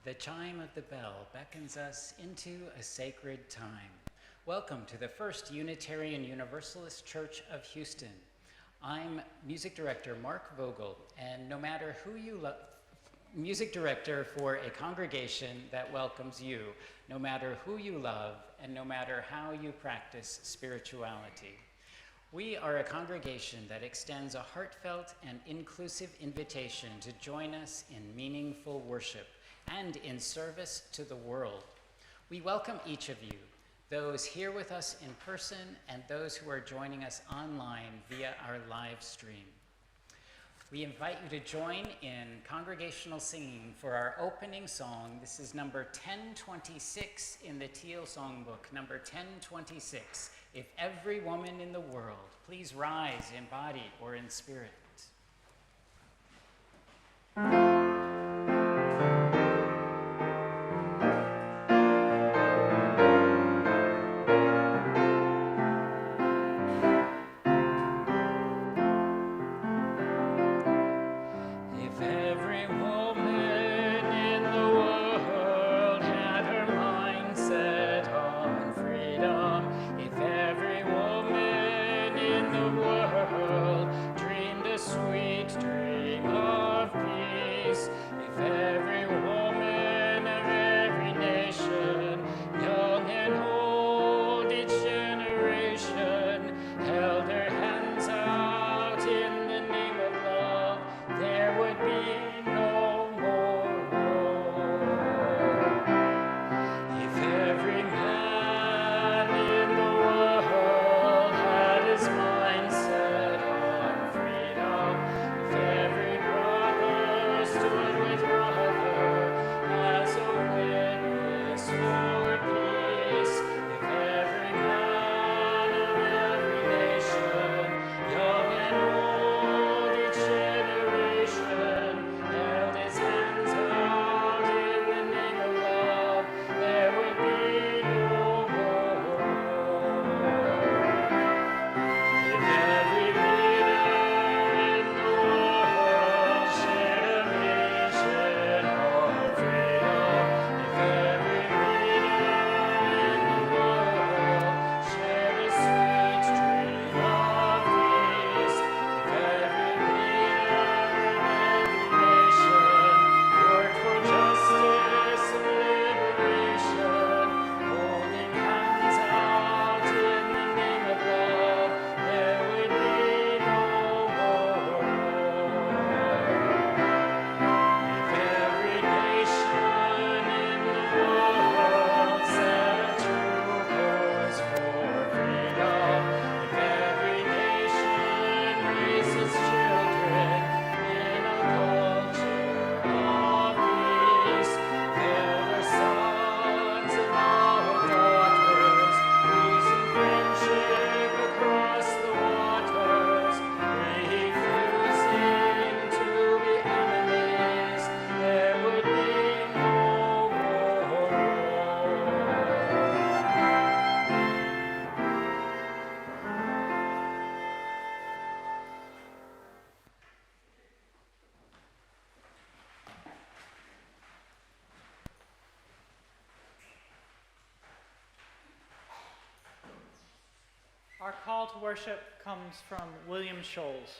The chime of the bell beckons us into a sacred time. Welcome to the First Unitarian Universalist Church of Houston. I'm music director Mark Vogel, and no matter who you love, music director for a congregation that welcomes you, no matter who you love, and no matter how you practice spirituality. We are a congregation that extends a heartfelt and inclusive invitation to join us in meaningful worship and in service to the world. We welcome each of you, those here with us in person and those who are joining us online via our live stream. We invite you to join in congregational singing for our opening song. This is number 1026 in the Teal Songbook, number 1026. If every woman in the world, please rise in body or in spirit. Our call to worship comes from William Scholes.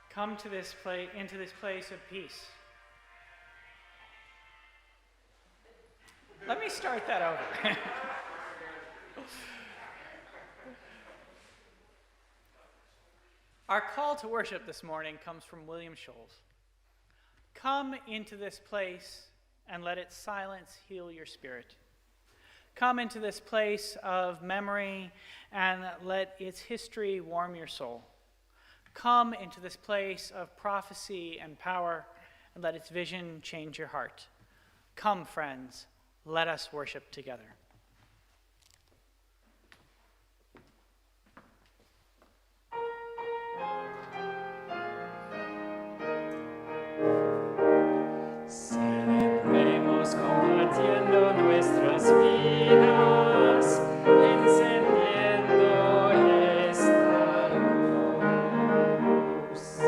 Come to this into this place of peace. Let me start that over. Our call to worship this morning comes from William Scholes. Come into this place and let its silence heal your spirit. Come into this place of memory and let its history warm your soul. Come into this place of prophecy and power and let its vision change your heart. Come, friends, let us worship together. Celebremos compartiendo nuestras vidas, encendiendo esta luz.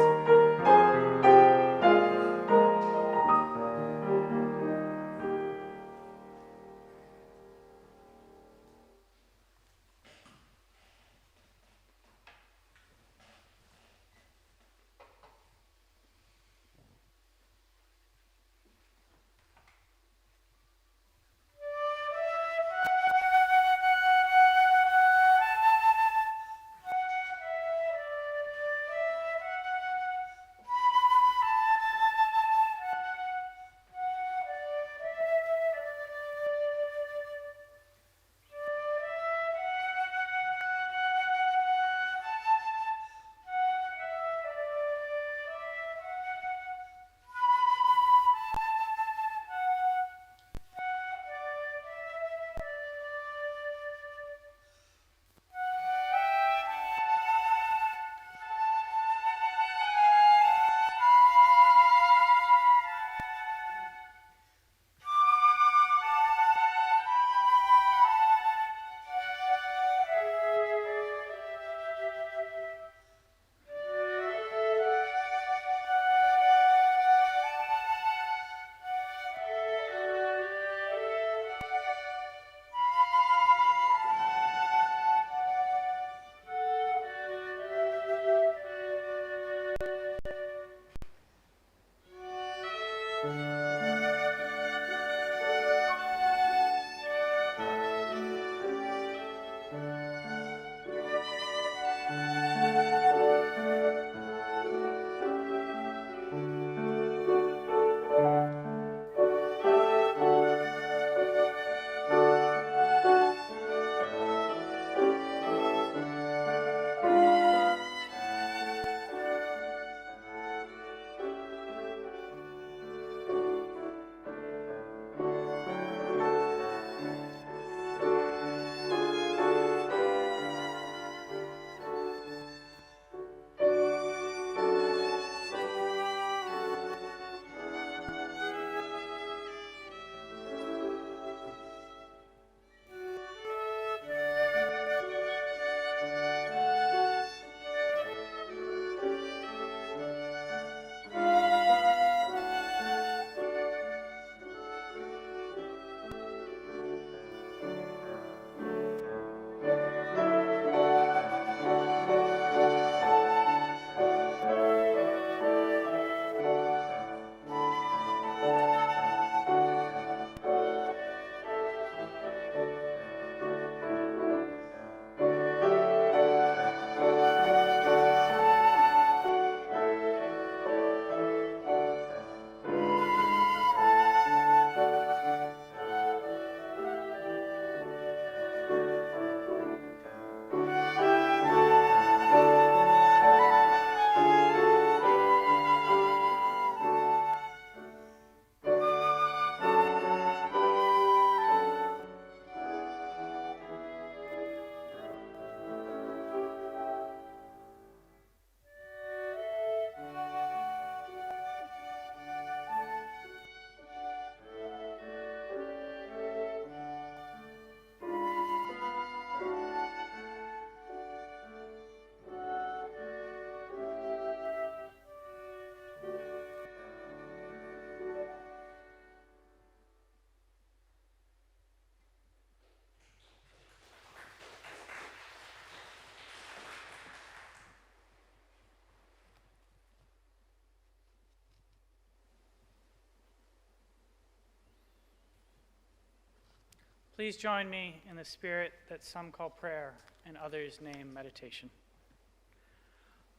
Please join me in the spirit that some call prayer and others name meditation.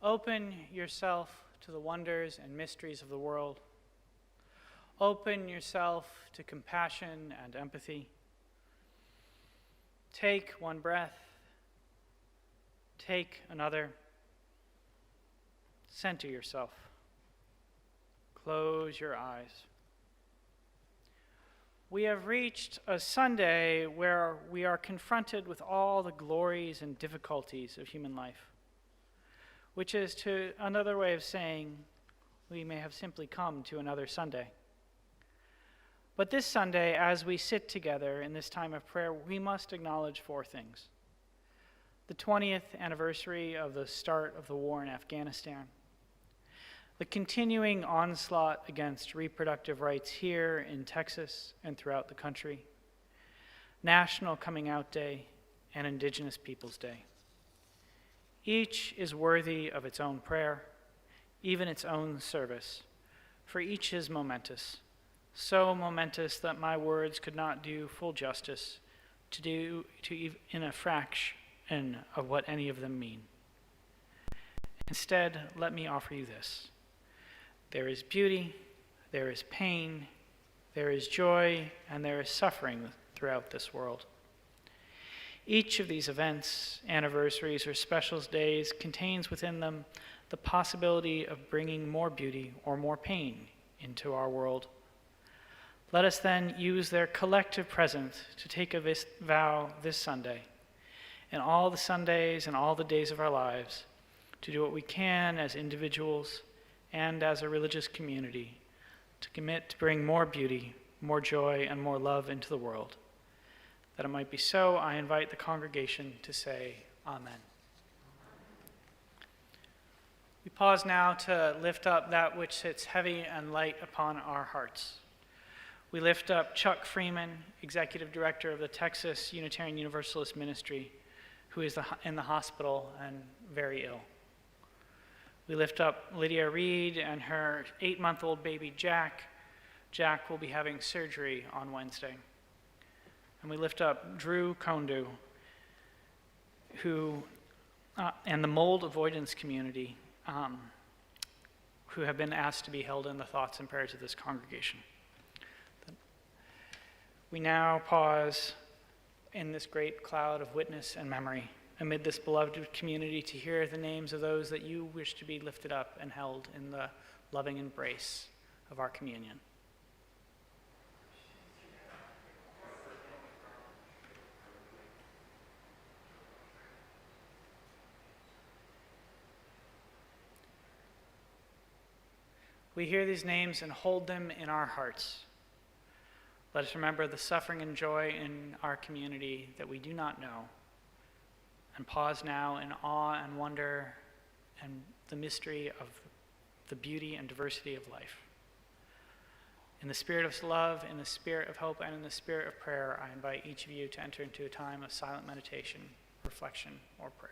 Open yourself to the wonders and mysteries of the world. Open yourself to compassion and empathy. Take one breath. Take another. Center yourself. Close your eyes. We have reached a Sunday where we are confronted with all the glories and difficulties of human life, which is to another way of saying we may have simply come to another Sunday. But this Sunday, as we sit together in this time of prayer, we must acknowledge four things: the 20th anniversary of the start of the war in Afghanistan, the continuing onslaught against reproductive rights here in Texas and throughout the country, National Coming Out Day, and Indigenous Peoples Day. Each is worthy of its own prayer, even its own service, for each is momentous, so momentous that my words could not do full justice to in a fraction of what any of them mean. Instead, let me offer you this. There is beauty, there is pain, there is joy, and there is suffering throughout this world. Each of these events, anniversaries, or special days contains within them the possibility of bringing more beauty or more pain into our world. Let us then use their collective presence to take a vow this Sunday, and all the Sundays and all the days of our lives, to do what we can as individuals and as a religious community to commit to bring more beauty, more joy, and more love into the world. That it might be so, I invite the congregation to say Amen. We pause now to lift up that which sits heavy and light upon our hearts. We lift up Chuck Freeman, Executive Director of the Texas Unitarian Universalist Ministry, who is in the hospital and very ill. We lift up Lydia Reed and her 8-month-old baby, Jack. Jack will be having surgery on Wednesday. And we lift up Drew Kondu, and the mold avoidance community, who have been asked to be held in the thoughts and prayers of this congregation. We now pause in this great cloud of witness and memory amid this beloved community to hear the names of those that you wish to be lifted up and held in the loving embrace of our communion. We hear these names and hold them in our hearts. Let us remember the suffering and joy in our community that we do not know, and pause now in awe and wonder and the mystery of the beauty and diversity of life. In the spirit of love, in the spirit of hope, and in the spirit of prayer, I invite each of you to enter into a time of silent meditation, reflection, or prayer.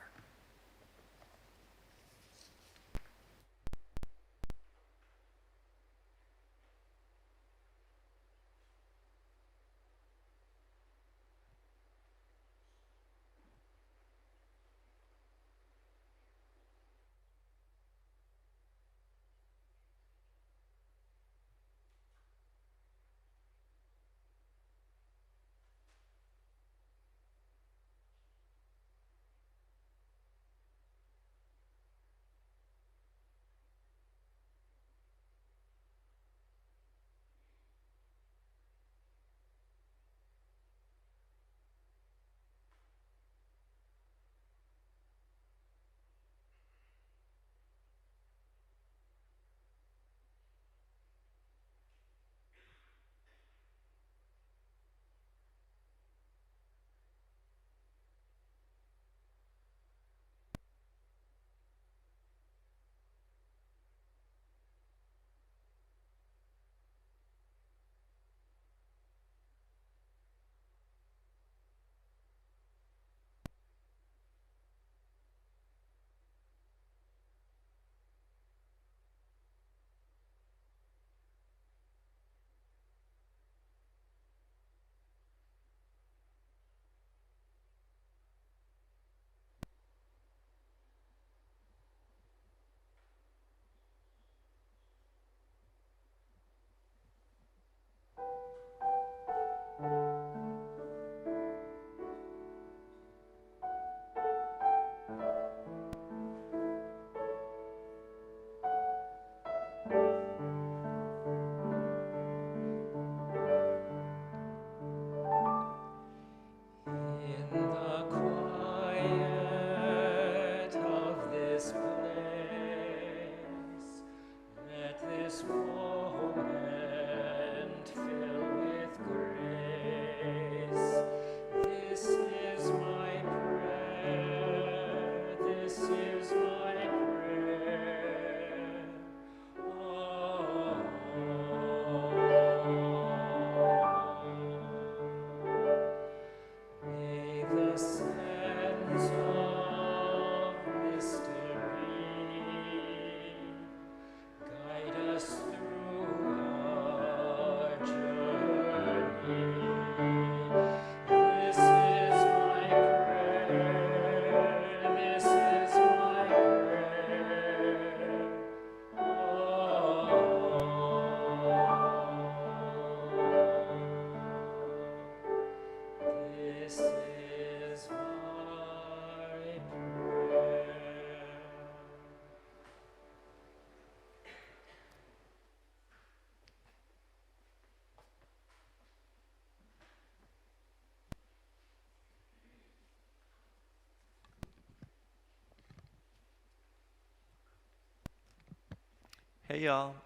Hey y'all,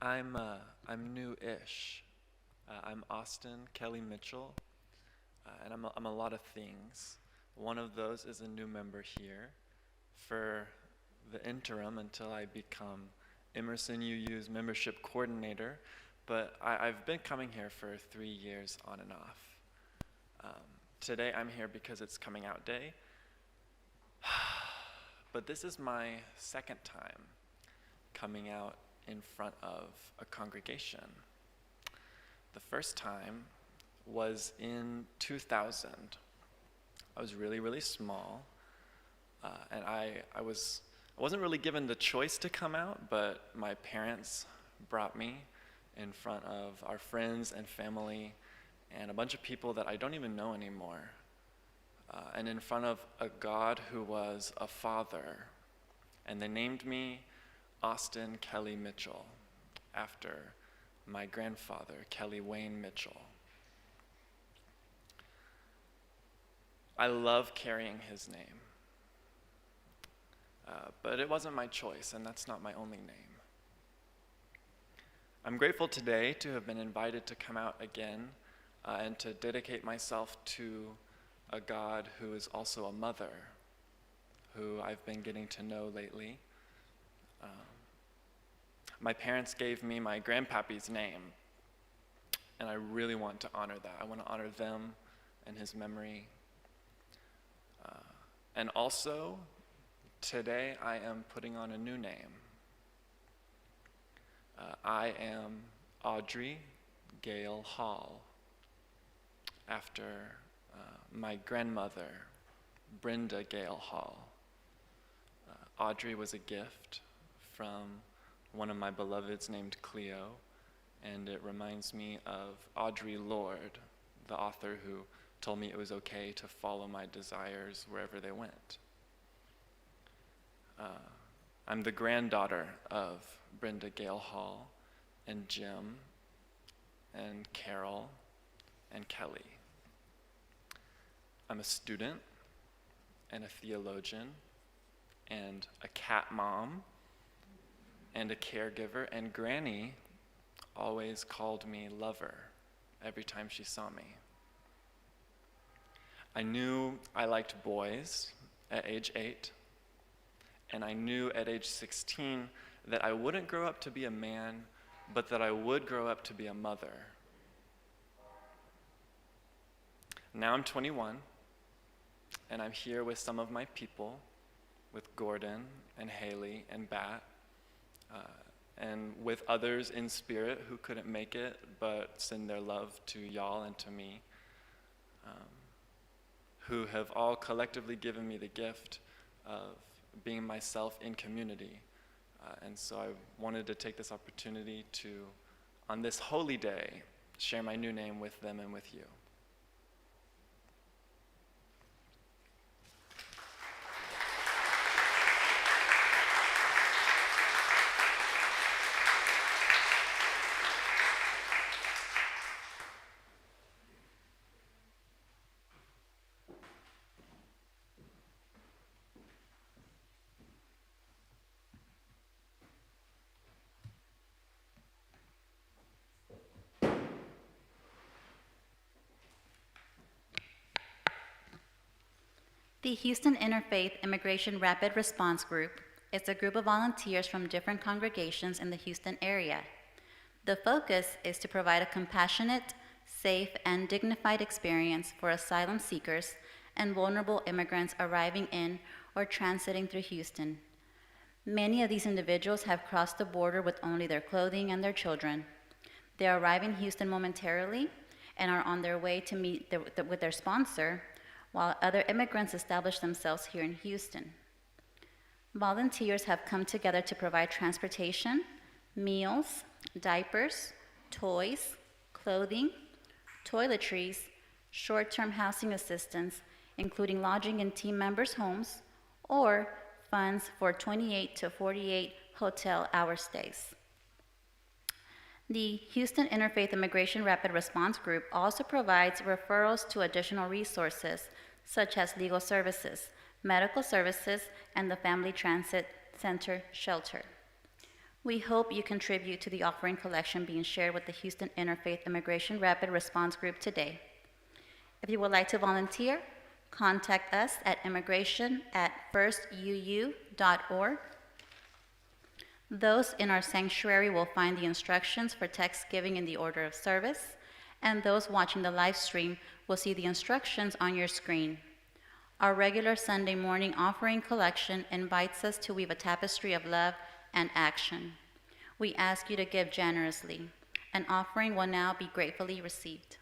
I'm new-ish. I'm Austin Kelly Mitchell, and I'm a lot of things. One of those is a new member here for the interim until I become Emerson UU's membership coordinator, but I've been coming here for 3 years on and off. Today I'm here because it's coming out day, but this is my second time coming out in front of a congregation. The first time was in 2000. I was really, really small, and I wasn't really given the choice to come out, but my parents brought me in front of our friends and family and a bunch of people that I don't even know anymore, and in front of a God who was a father, and they named me Austin Kelly Mitchell, after my grandfather, Kelly Wayne Mitchell. I love carrying his name, but it wasn't my choice, and that's not my only name. I'm grateful today to have been invited to come out again and to dedicate myself to a God who is also a mother, who I've been getting to know lately. My parents gave me my grandpappy's name, and I really want to honor that. I want to honor them and his memory. And also, today I am putting on a new name. I am Audrey Gale Hall, after my grandmother, Brenda Gale Hall. Audrey was a gift from one of my beloveds named Cleo, and it reminds me of Audre Lorde, the author who told me it was okay to follow my desires wherever they went. I'm the granddaughter of Brenda Gale Hall and Jim and Carol and Kelly. I'm a student and a theologian and a cat mom and a caregiver, and Granny always called me lover every time she saw me. I knew I liked boys at age 8, and I knew at age 16 that I wouldn't grow up to be a man, but that I would grow up to be a mother. Now I'm 21, and I'm here with some of my people, with Gordon and Haley and Bat, and with others in spirit who couldn't make it but send their love to y'all and to me, who have all collectively given me the gift of being myself in community. And so I wanted to take this opportunity to, on this holy day, share my new name with them and with you. The Houston Interfaith Immigration Rapid Response Group is a group of volunteers from different congregations in the Houston area. The focus is to provide a compassionate, safe, and dignified experience for asylum seekers and vulnerable immigrants arriving in or transiting through Houston. Many of these individuals have crossed the border with only their clothing and their children. They arrive in Houston momentarily and are on their way to meet with their sponsor, while other immigrants establish themselves here in Houston. Volunteers have come together to provide transportation, meals, diapers, toys, clothing, toiletries, short-term housing assistance, including lodging in team members' homes, or funds for 28 to 48 hotel hour stays. The Houston Interfaith Immigration Rapid Response Group also provides referrals to additional resources such as legal services, medical services, and the Family Transit Center shelter. We hope you contribute to the offering collection being shared with the Houston Interfaith Immigration Rapid Response Group today. If you would like to volunteer, contact us at immigration@firstuu.org. Those in our sanctuary will find the instructions for text giving in the order of service, and those watching the live stream will see the instructions on your screen. Our regular Sunday morning offering collection invites us to weave a tapestry of love and action. We ask you to give generously. An offering will now be gratefully received.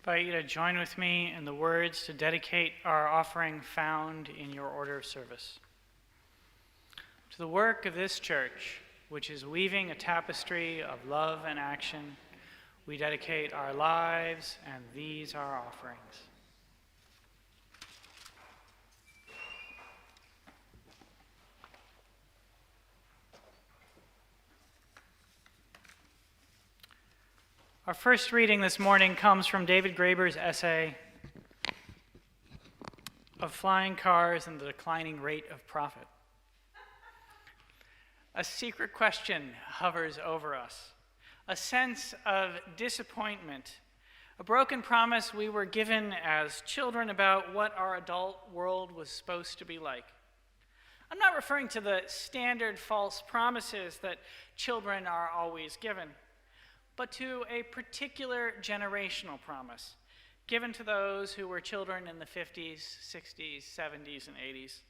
I invite you to join with me in the words to dedicate our offering found in your order of service. To the work of this church, which is weaving a tapestry of love and action, we dedicate our lives, and these are our offerings. Our first reading this morning comes from David Graeber's essay of Flying Cars and the Declining Rate of Profit. A secret question hovers over us, a sense of disappointment, a broken promise we were given as children about what our adult world was supposed to be like. I'm not referring to the standard false promises that children are always given, but to a particular generational promise given to those who were children in the 50s, 60s, 70s, and 80s.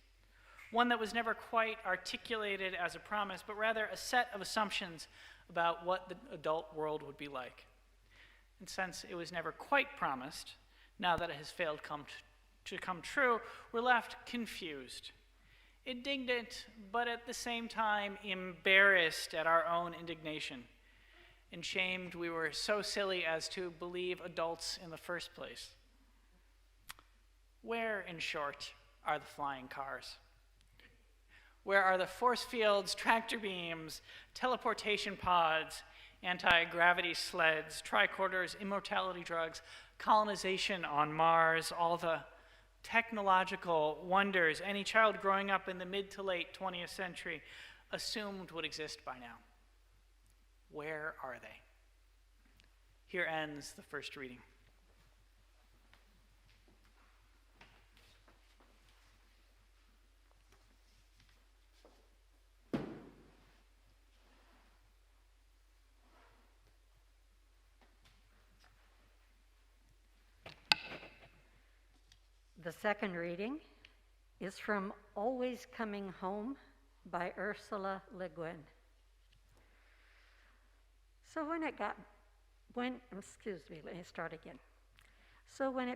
One that was never quite articulated as a promise, but rather a set of assumptions about what the adult world would be like. And since it was never quite promised, now that it has failed to come true, we're left confused, indignant, but at the same time embarrassed at our own indignation, and shamed we were so silly as to believe adults in the first place. Where, in short, are the flying cars? Where are the force fields, tractor beams, teleportation pods, anti-gravity sleds, tricorders, immortality drugs, colonization on Mars, all the technological wonders any child growing up in the mid to late 20th century assumed would exist by now? Where are they? Here ends the first reading. The second reading is from Always Coming Home by Ursula Le Guin. So when it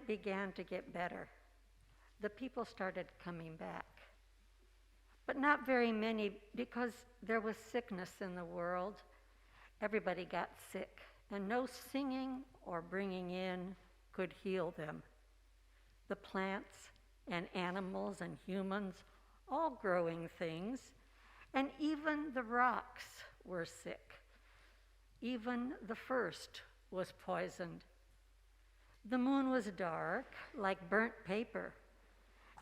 began to get better, the people started coming back. But not very many, because there was sickness in the world. Everybody got sick, and no singing or bringing in could heal them. The plants and animals and humans, all growing things, and even the rocks were sick. Even the first was poisoned. The moon was dark, like burnt paper,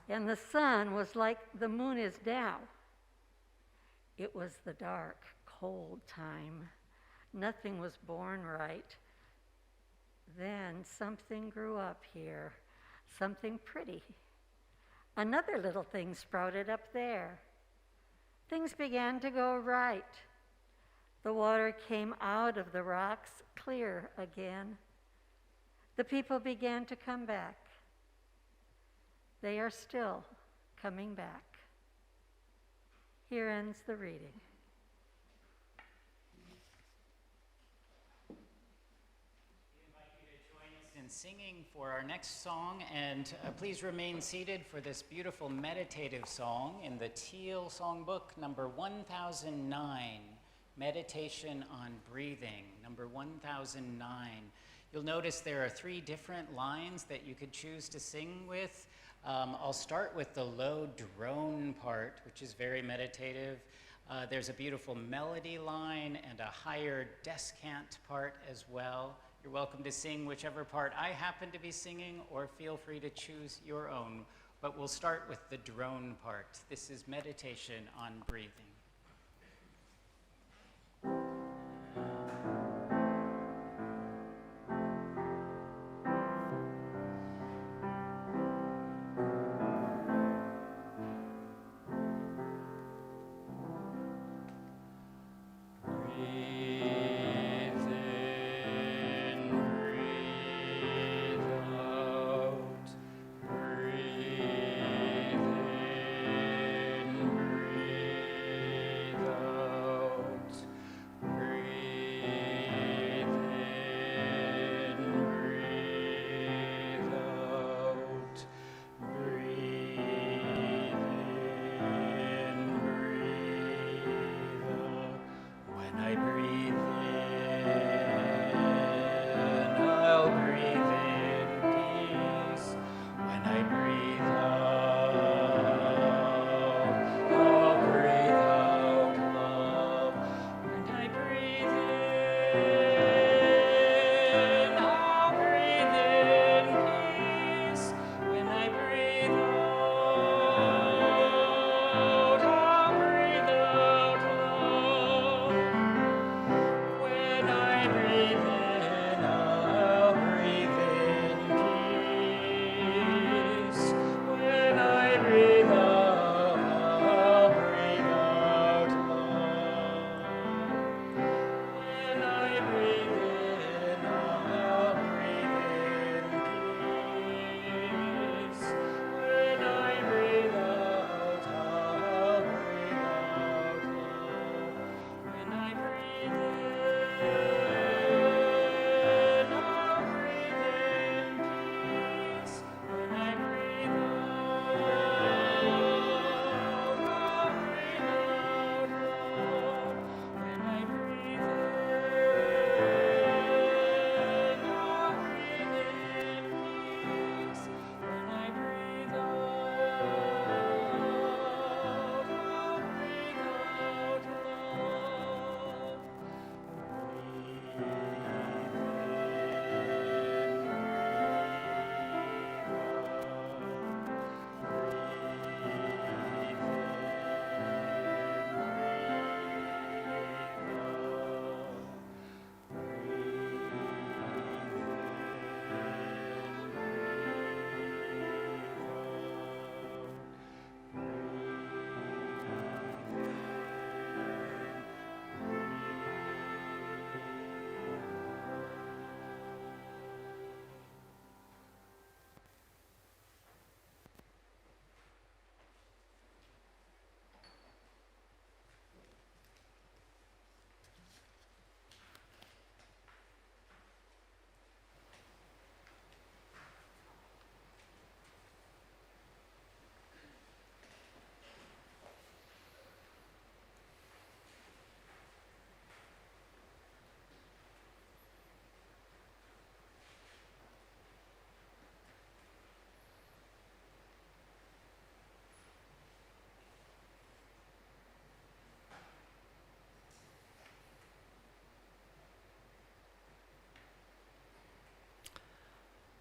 and the sun was like the moon is now. It was the dark, cold time. Nothing was born right. Then something grew up here. Something pretty. Another little thing sprouted up there. Things began to go right. The water came out of the rocks clear again. The people began to come back. They are still coming back. Here ends the reading. In singing for our next song, and please remain seated for this beautiful meditative song in the Teal Songbook, number 1009, Meditation on Breathing, number 1009. You'll notice there are 3 different lines that you could choose to sing with. I'll start with the low drone part, which is very meditative. There's a beautiful melody line and a higher descant part as well. You're welcome to sing whichever part I happen to be singing, or feel free to choose your own. But we'll start with the drone part. This is Meditation on Breathing.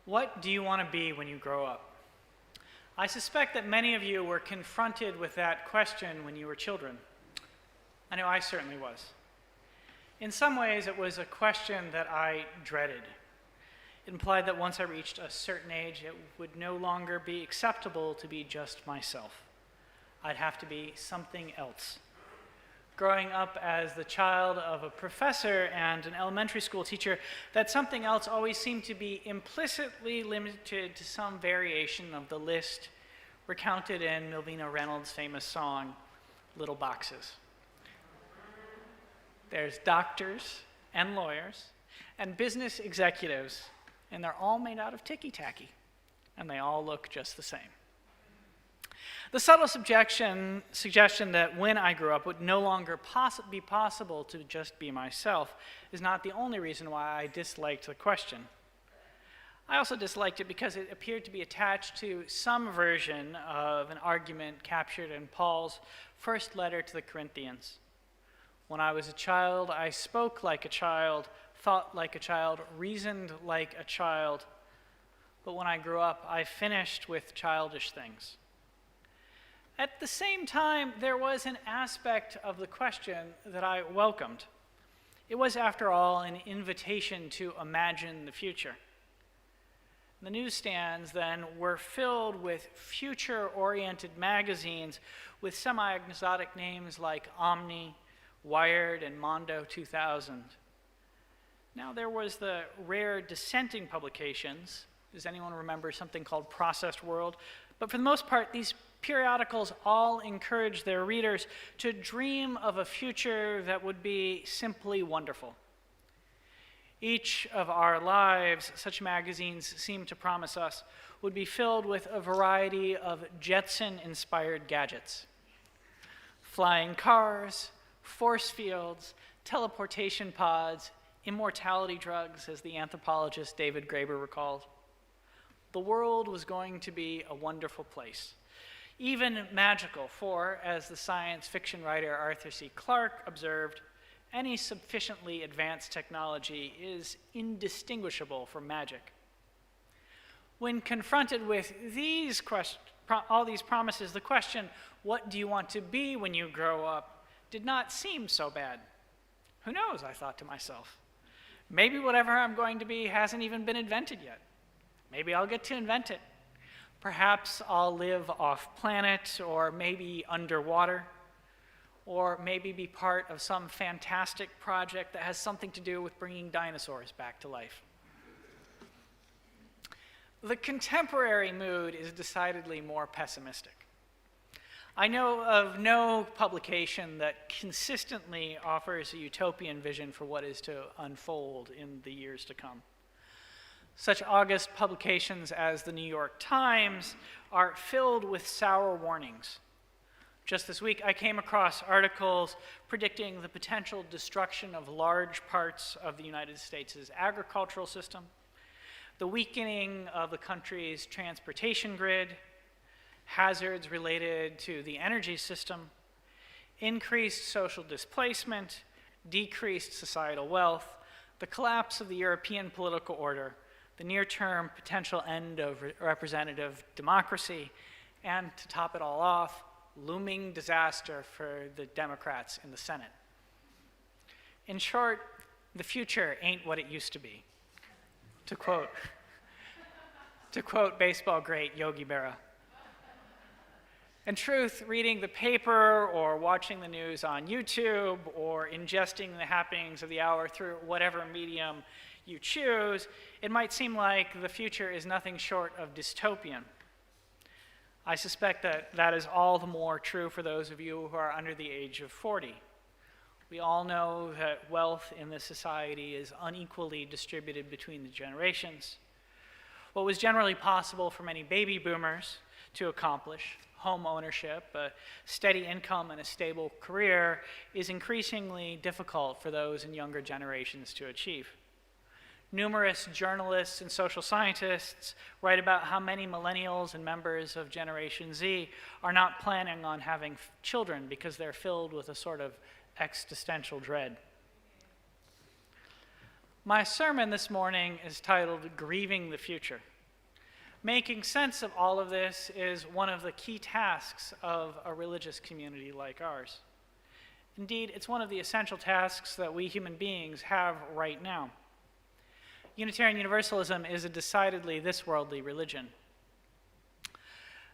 What do you want to be when you grow up? I suspect that many of you were confronted with that question when you were children. I know I certainly was. In some ways, it was a question that I dreaded. It implied that once I reached a certain age, it would no longer be acceptable to be just myself. I'd have to be something else. Growing up as the child of a professor and an elementary school teacher, that something else always seemed to be implicitly limited to some variation of the list recounted in Melvina Reynolds' famous song, Little Boxes. There's doctors and lawyers and business executives, and they're all made out of ticky-tacky, and they all look just the same. The subtle suggestion that when I grew up would no longer be possible to just be myself is not the only reason why I disliked the question. I also disliked it because it appeared to be attached to some version of an argument captured in Paul's first letter to the Corinthians. When I was a child, I spoke like a child, thought like a child, reasoned like a child, but when I grew up, I finished with childish things. At the same time, there was an aspect of the question that I welcomed. It was, after all, an invitation to imagine the future. The newsstands then were filled with future-oriented magazines with semi-exotic names like Omni, Wired, and Mondo 2000. Now there was the rare dissenting publications. Does anyone remember something called Processed World? But for the most part, these periodicals all encouraged their readers to dream of a future that would be simply wonderful. Each of our lives, such magazines seem to promise us, would be filled with a variety of Jetson-inspired gadgets. Flying cars, force fields, teleportation pods, immortality drugs, as the anthropologist David Graeber recalled. The world was going to be a wonderful place. Even magical, for, as the science fiction writer Arthur C. Clarke observed, any sufficiently advanced technology is indistinguishable from magic. When confronted with all these promises, the question, what do you want to be when you grow up, did not seem so bad. Who knows, I thought to myself. Maybe whatever I'm going to be hasn't even been invented yet. Maybe I'll get to invent it. Perhaps I'll live off-planet, or maybe underwater, or maybe be part of some fantastic project that has something to do with bringing dinosaurs back to life. The contemporary mood is decidedly more pessimistic. I know of no publication that consistently offers a utopian vision for what is to unfold in the years to come. Such august publications as the New York Times are filled with sour warnings. Just this week, I came across articles predicting the potential destruction of large parts of the United States' agricultural system, the weakening of the country's transportation grid, hazards related to the energy system, increased social displacement, decreased societal wealth, the collapse of the European political order, the near-term potential end of representative democracy, and to top it all off, looming disaster for the Democrats in the Senate. In short, the future ain't what it used to be. To quote baseball great Yogi Berra. In truth, reading the paper or watching the news on YouTube or ingesting the happenings of the hour through whatever medium you choose, it might seem like the future is nothing short of dystopian. I suspect that is all the more true for those of you who are under the age of 40. We all know that wealth in this society is unequally distributed between the generations. What was generally possible for many baby boomers to accomplish, home ownership, a steady income, and a stable career, is increasingly difficult for those in younger generations to achieve. Numerous journalists and social scientists write about how many millennials and members of Generation Z are not planning on having children because they're filled with a sort of existential dread. My sermon this morning is titled Grieving the Future. Making sense of all of this is one of the key tasks of a religious community like ours. Indeed, it's one of the essential tasks that we human beings have right now. Unitarian Universalism is a decidedly this-worldly religion.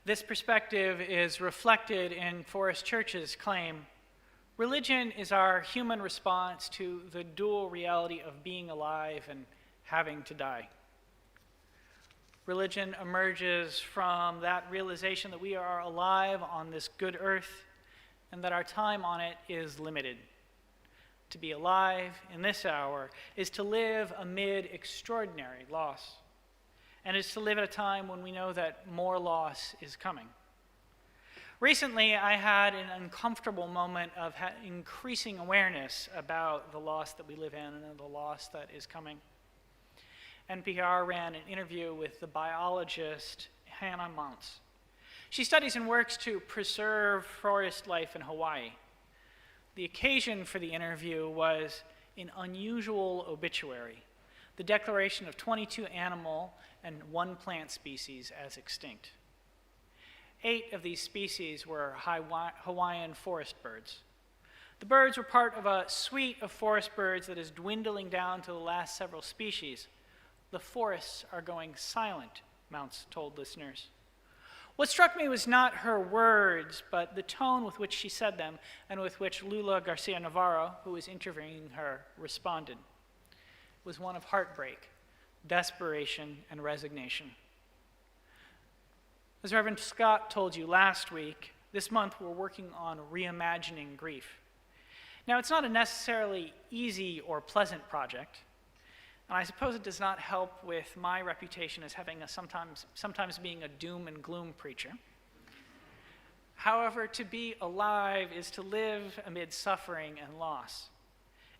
This perspective is reflected in Forest Church's claim, religion is our human response to the dual reality of being alive and having to die. Religion emerges from that realization that we are alive on this good earth and that our time on it is limited. To be alive in this hour is to live amid extraordinary loss, and is to live at a time when we know that more loss is coming. Recently, I had an uncomfortable moment of increasing awareness about the loss that we live in and the loss that is coming. NPR ran an interview with the biologist Hannah Mounts. She studies and works to preserve forest life in Hawaii. The occasion for the interview was an unusual obituary, the declaration of 22 animal and 1 plant species as extinct. 8 of these species were Hawaiian forest birds. The birds were part of a suite of forest birds that is dwindling down to the last several species. The forests are going silent, Mounts told listeners. What struck me was not her words, but the tone with which she said them and with which Lula Garcia Navarro, who was interviewing her, responded. It was one of heartbreak, desperation, and resignation. As Reverend Scott told you last week, this month we're working on reimagining grief. Now, it's not a necessarily easy or pleasant project, and I suppose it does not help with my reputation as having sometimes being a doom and gloom preacher. However, to be alive is to live amid suffering and loss.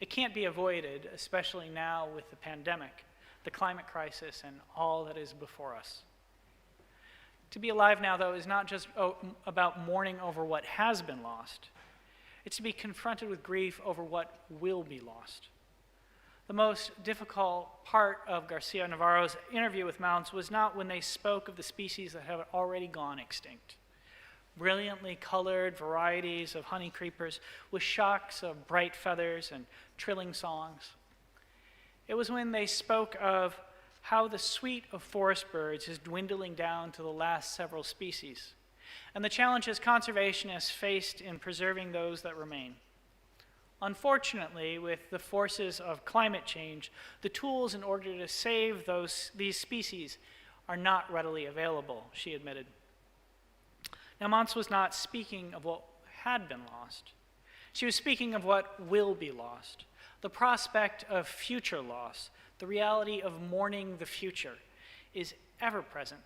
It can't be avoided, especially now with the pandemic, the climate crisis, and all that is before us. To be alive now, though, is not just about mourning over what has been lost. It's to be confronted with grief over what will be lost. The most difficult part of Garcia Navarro's interview with Mounts was not when they spoke of the species that have already gone extinct. Brilliantly colored varieties of honey creepers with shocks of bright feathers and trilling songs. It was when they spoke of how the suite of forest birds is dwindling down to the last several species, and the challenges conservationists faced in preserving those that remain. Unfortunately, with the forces of climate change, the tools in order to save these species are not readily available, she admitted. Now, Mounts was not speaking of what had been lost. She was speaking of what will be lost, the prospect of future loss, the reality of mourning the future is ever present.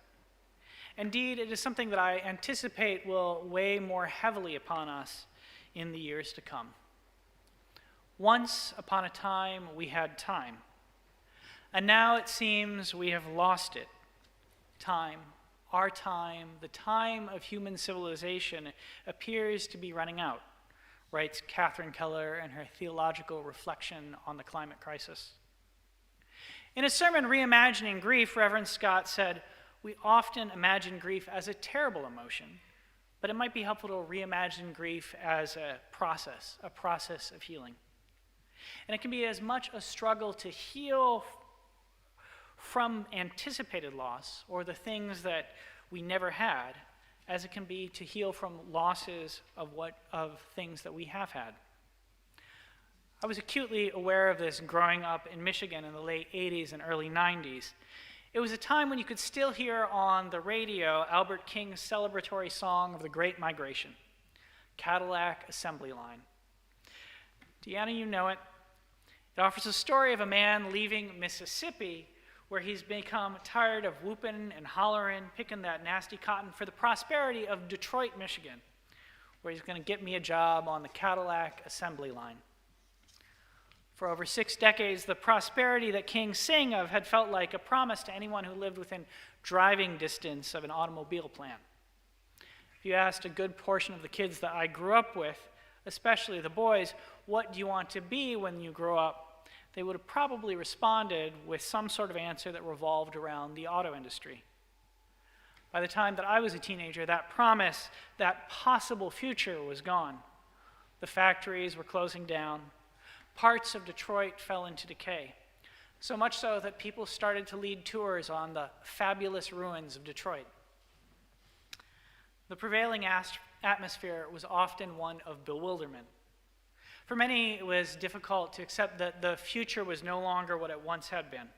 Indeed, it is something that I anticipate will weigh more heavily upon us in the years to come. Once upon a time, we had time, and now it seems we have lost it. Time, our time, the time of human civilization appears to be running out, writes Catherine Keller in her theological reflection on the climate crisis. In a sermon, Reimagining Grief, Reverend Scott said, "We often imagine grief as a terrible emotion, but it might be helpful to reimagine grief as a process of healing. And it can be as much a struggle to heal from anticipated loss, or the things that we never had, as it can be to heal from losses of things that we have had." I was acutely aware of this growing up in Michigan in the late 80s and early 90s. It was a time when you could still hear on the radio Albert King's celebratory song of the Great Migration, Cadillac Assembly Line. Deanna, you know it. It offers a story of a man leaving Mississippi where he's become tired of whooping and hollering, picking that nasty cotton for the prosperity of Detroit, Michigan, where he's going to get me a job on the Cadillac Assembly Line. For over 6 decades, the prosperity that King sang of had felt like a promise to anyone who lived within driving distance of an automobile plant. If you asked a good portion of the kids that I grew up with, especially the boys, what do you want to be when you grow up, they would have probably responded with some sort of answer that revolved around the auto industry. By the time that I was a teenager, that promise, that possible future was gone. The factories were closing down. Parts of Detroit fell into decay, so much so that people started to lead tours on the fabulous ruins of Detroit. The prevailing atmosphere was often one of bewilderment. For many, it was difficult to accept that the future was no longer what it once had been.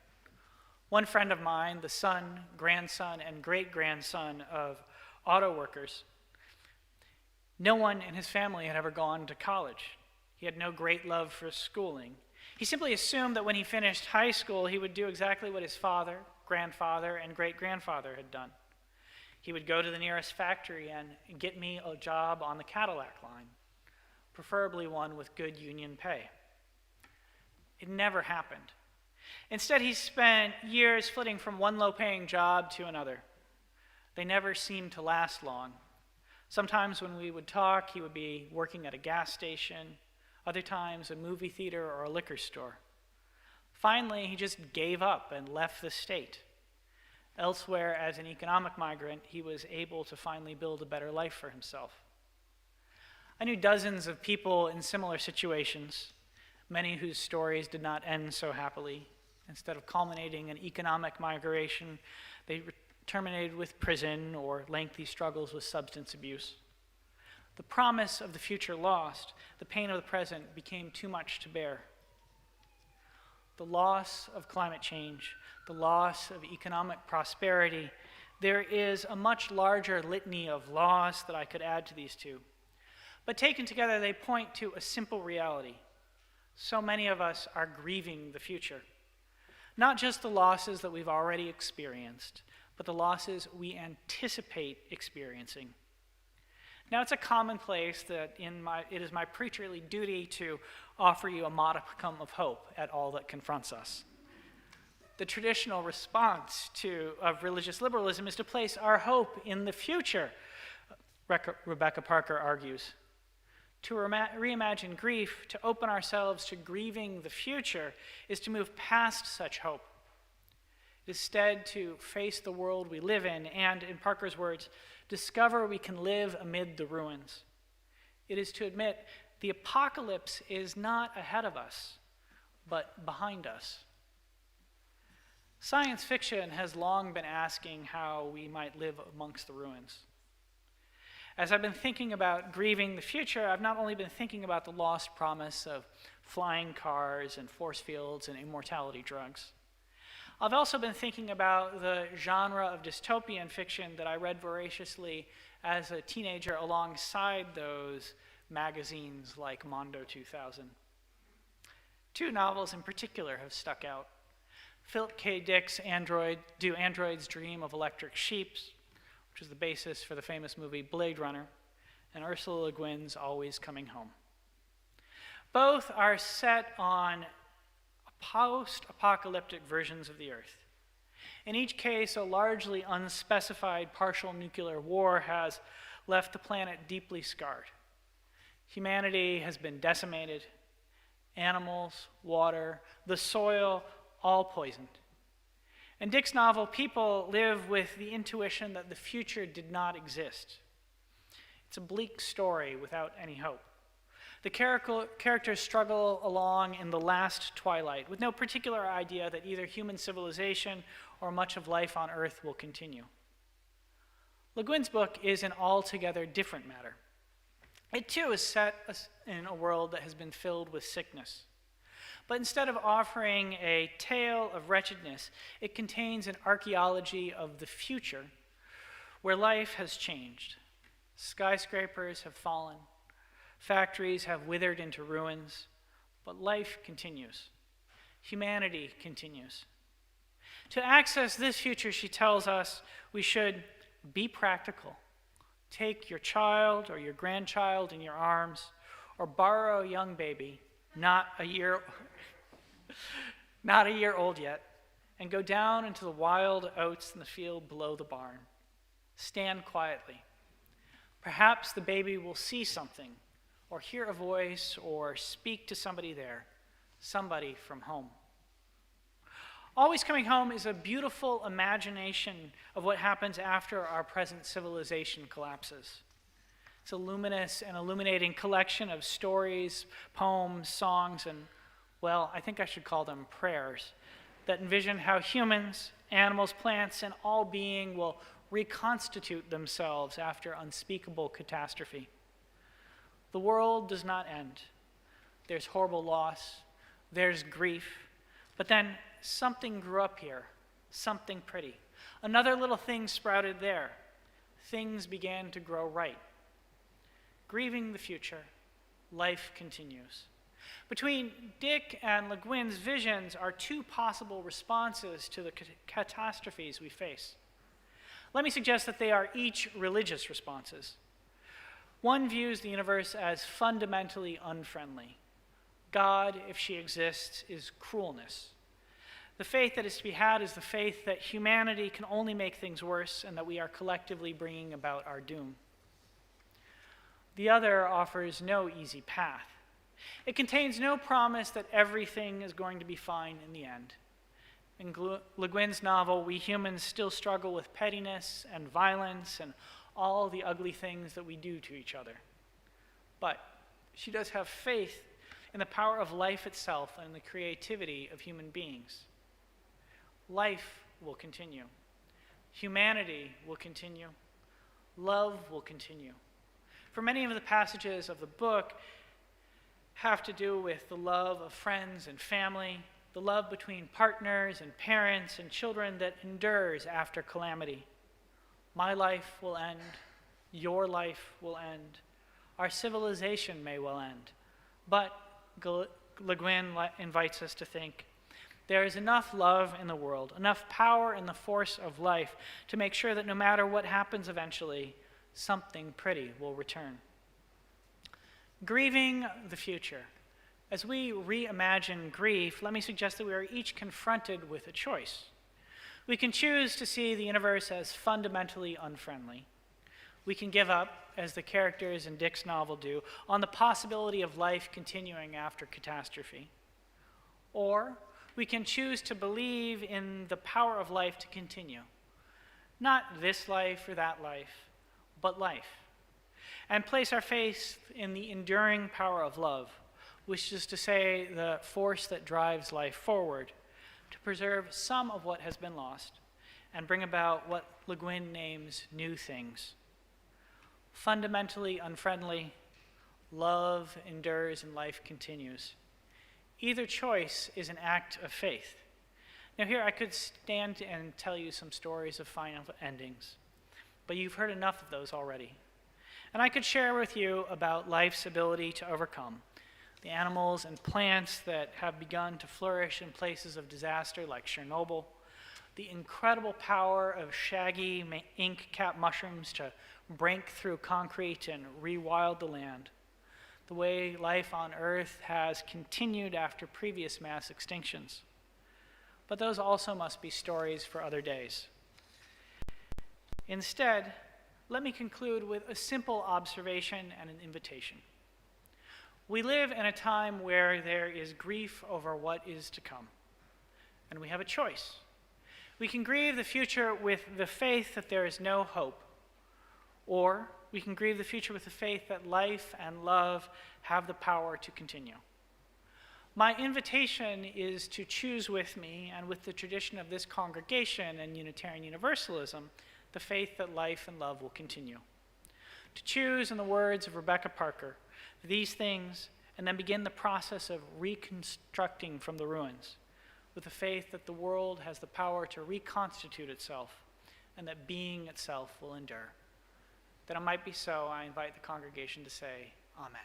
One friend of mine, the son, grandson, and great-grandson of auto workers, no one in his family had ever gone to college. He had no great love for schooling. He simply assumed that when he finished high school, he would do exactly what his father, grandfather, and great-grandfather had done. He would go to the nearest factory and get me a job on the Cadillac line, preferably one with good union pay. It never happened. Instead, he spent years flitting from one low-paying job to another. They never seemed to last long. Sometimes when we would talk, he would be working at a gas station, other times a movie theater or a liquor store. Finally, he just gave up and left the state. Elsewhere, as an economic migrant, he was able to finally build a better life for himself. I knew dozens of people in similar situations, many whose stories did not end so happily. Instead of culminating in economic migration, they terminated with prison or lengthy struggles with substance abuse. The promise of the future lost, the pain of the present became too much to bear. The loss of climate change, the loss of economic prosperity, there is a much larger litany of loss that I could add to these two. But taken together, they point to a simple reality. So many of us are grieving the future. Not just the losses that we've already experienced, but the losses we anticipate experiencing. Now, it's a commonplace that it is my preacherly duty to offer you a modicum of hope at all that confronts us. The traditional response of religious liberalism is to place our hope in the future, Rebecca Parker argues. To reimagine grief, to open ourselves to grieving the future, is to move past such hope. Instead, to face the world we live in and, in Parker's words, discover we can live amid the ruins. It is to admit the apocalypse is not ahead of us, but behind us. Science fiction has long been asking how we might live amongst the ruins. As I've been thinking about grieving the future, I've not only been thinking about the lost promise of flying cars and force fields and immortality drugs. I've also been thinking about the genre of dystopian fiction that I read voraciously as a teenager alongside those magazines like Mondo 2000. Two novels in particular have stuck out. Philip K. Dick's Do Androids Dream of Electric Sheep, which is the basis for the famous movie Blade Runner, and Ursula Le Guin's Always Coming Home. Both are set on post-apocalyptic versions of the Earth. In each case, a largely unspecified partial nuclear war has left the planet deeply scarred. Humanity has been decimated, animals, water, the soil, all poisoned. In Dick's novel, people live with the intuition that the future did not exist. It's a bleak story without any hope. The characters struggle along in the last twilight with no particular idea that either human civilization or much of life on Earth will continue. Le Guin's book is an altogether different matter. It too is set in a world that has been filled with sickness. But instead of offering a tale of wretchedness, it contains an archaeology of the future where life has changed. Skyscrapers have fallen. Factories have withered into ruins, but life continues. Humanity continues. To access this future, she tells us, we should be practical. Take your child or your grandchild in your arms, or borrow a young baby, not a year old yet, and go down into the wild oats in the field below the barn. Stand quietly. Perhaps the baby will see something, or hear a voice, or speak to somebody there, somebody from home. Always Coming Home is a beautiful imagination of what happens after our present civilization collapses. It's a luminous and illuminating collection of stories, poems, songs, and, well, I think I should call them prayers, that envision how humans, animals, plants, and all being will reconstitute themselves after unspeakable catastrophe. The world does not end. There's horrible loss, there's grief, but then something grew up here, something pretty. Another little thing sprouted there. Things began to grow right. Grieving the future, life continues. Between Dick and Le Guin's visions are two possible responses to the catastrophes we face. Let me suggest that they are each religious responses. One views the universe as fundamentally unfriendly. God, if she exists, is cruelness. The faith that is to be had is the faith that humanity can only make things worse and that we are collectively bringing about our doom. The other offers no easy path. It contains no promise that everything is going to be fine in the end. In Le Guin's novel, we humans still struggle with pettiness and violence and all the ugly things that we do to each other. But she does have faith in the power of life itself and the creativity of human beings. Life will continue. Humanity will continue. Love will continue. For many of the passages of the book have to do with the love of friends and family, the love between partners and parents and children that endures after calamity. My life will end. Your life will end. Our civilization may well end. But Le Guin invites us to think, there is enough love in the world, enough power in the force of life to make sure that no matter what happens eventually, something pretty will return. Grieving the future. As we reimagine grief, let me suggest that we are each confronted with a choice. We can choose to see the universe as fundamentally unfriendly. We can give up, as the characters in Dick's novel do, on the possibility of life continuing after catastrophe. Or we can choose to believe in the power of life to continue. Not this life or that life, but life. And place our faith in the enduring power of love, which is to say the force that drives life forward, to preserve some of what has been lost and bring about what Le Guin names new things. Fundamentally unfriendly, love endures and life continues. Either choice is an act of faith. Now here I could stand and tell you some stories of final endings, but you've heard enough of those already. And I could share with you about life's ability to overcome, the animals and plants that have begun to flourish in places of disaster like Chernobyl, the incredible power of shaggy ink-cap mushrooms to break through concrete and rewild the land, the way life on Earth has continued after previous mass extinctions. But those also must be stories for other days. Instead, let me conclude with a simple observation and an invitation. We live in a time where there is grief over what is to come, and we have a choice. We can grieve the future with the faith that there is no hope, or we can grieve the future with the faith that life and love have the power to continue. My invitation is to choose with me and with the tradition of this congregation and Unitarian Universalism the faith that life and love will continue. To choose, in the words of Rebecca Parker, these things and then begin the process of reconstructing from the ruins with the faith that the world has the power to reconstitute itself and that being itself will endure. That it might be so, I invite the congregation to say, Amen.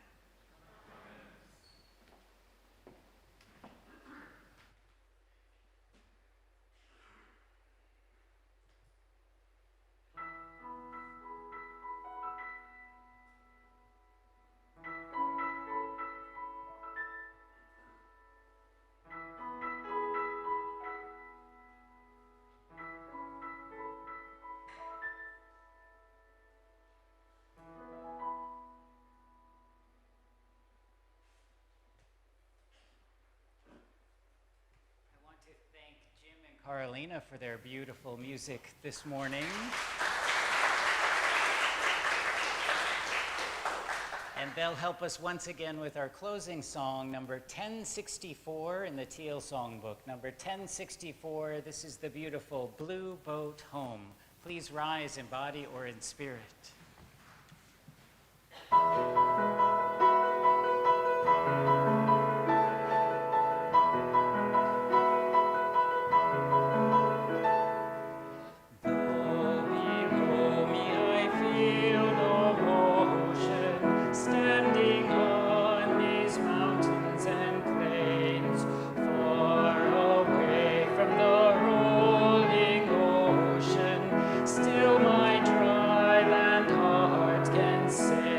Carolina for their beautiful music this morning. And they'll help us once again with our closing song, number 1064 in the Teal Songbook. Number 1064, this is the beautiful Blue Boat Home. Please rise in body or in spirit. Still my dry land heart can say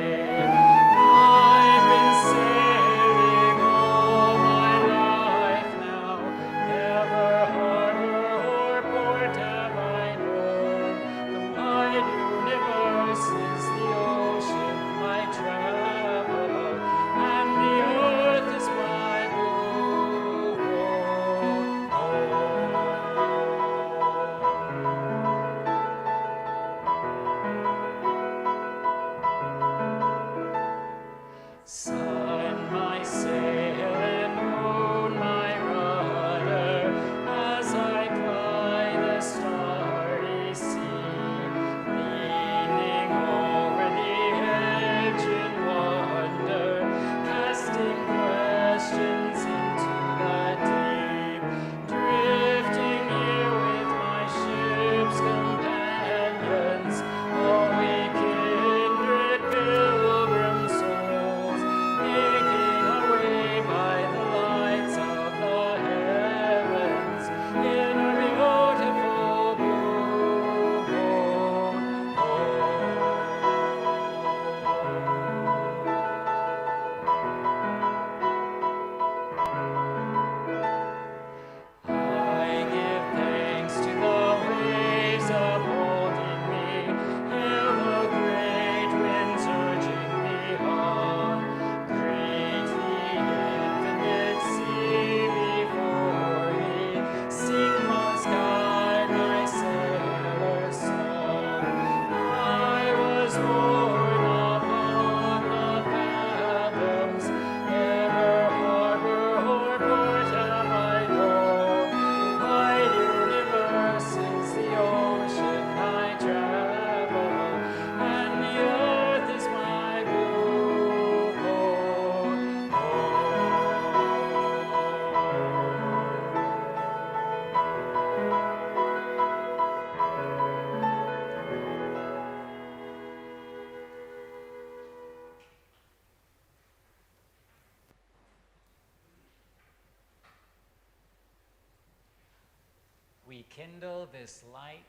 We kindle this light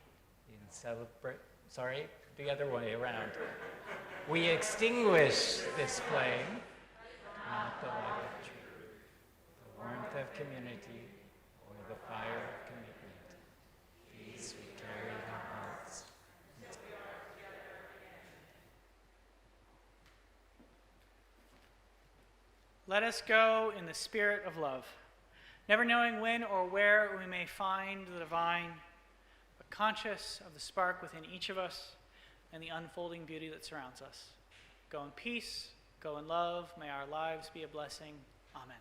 in the other way around. We extinguish this flame, not the light of truth, the warmth of community, or the fire of commitment. These we carry in our hearts. Let us go in the spirit of love, never knowing when or where we may find the divine, but conscious of the spark within each of us and the unfolding beauty that surrounds us. Go in peace, go in love, may our lives be a blessing. Amen.